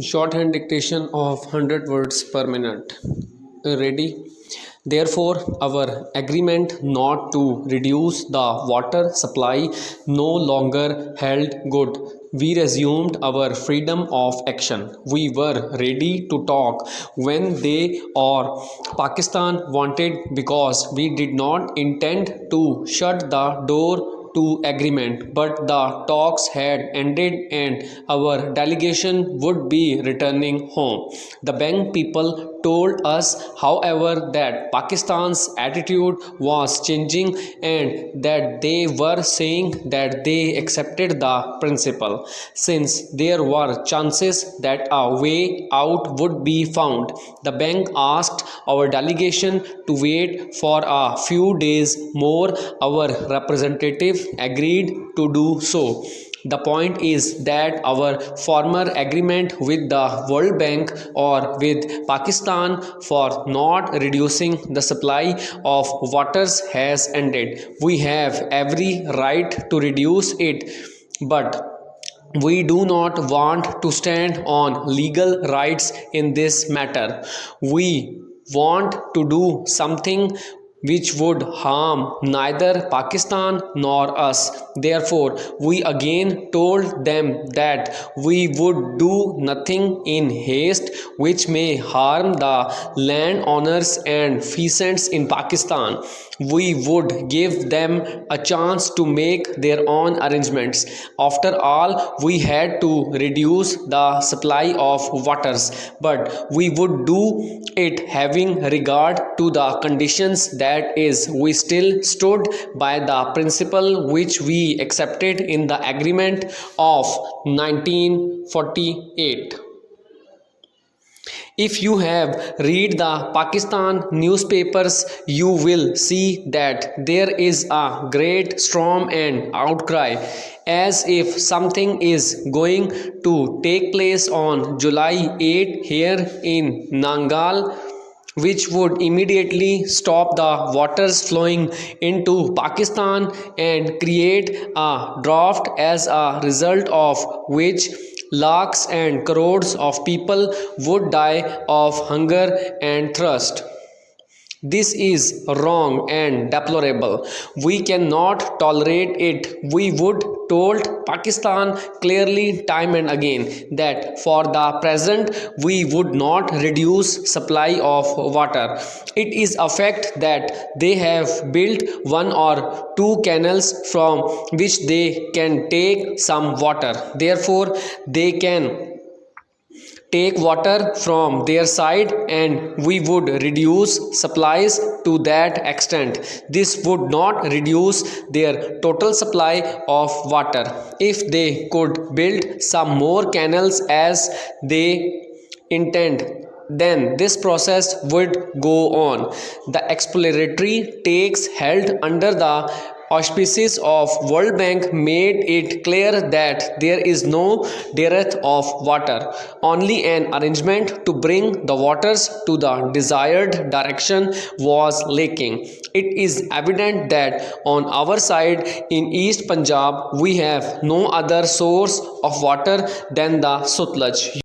Shorthand dictation of 100 words per minute. Ready? Therefore, our agreement not to reduce the water supply no longer held good. We resumed our freedom of action. We were ready to talk when they or Pakistan wanted, because we did not intend to shut the door to agreement, but the talks had ended and our delegation would be returning home. The bank people told us, however, that Pakistan's attitude was changing and that they were saying that they accepted the principle, since there were chances that a way out would be found. The bank asked our delegation to wait for a few days more. Our representative agreed to do so. The point is that our former agreement with the World Bank or with Pakistan for not reducing the supply of waters has ended. We have every right to reduce it, but we do not want to stand on legal rights in this matter. We want to do something which would harm neither Pakistan nor us. Therefore, we again told them that we would do nothing in haste which may harm the landowners and peasants in Pakistan. We would give them a chance to make their own arrangements. After all, we had to reduce the supply of waters, but we would do it having regard to the conditions. That is, we still stood by the principle which we accepted in the agreement of 1948. If you have read the Pakistan newspapers, you will see that there is a great storm and outcry, as if something is going to take place on July 8 here in Nangal, which would immediately stop the waters flowing into Pakistan and create a drought, as a result of which lakhs and crores of people would die of hunger and thirst. This is wrong and deplorable. We cannot tolerate it. We would told Pakistan clearly time and again that for the present we would not reduce supply of water. It is a fact that they have built one or two canals from which they can take some water. Therefore, they can take water from their side and we would reduce supplies to that extent. This would not reduce their total supply of water. If they could build some more canals as they intend, then this process would go on. The exploratory takes held under the auspices of World Bank made it clear that there is no dearth of water, only an arrangement to bring the waters to the desired direction was lacking. It is evident that on our side in East Punjab we have no other source of water than the Sutlej.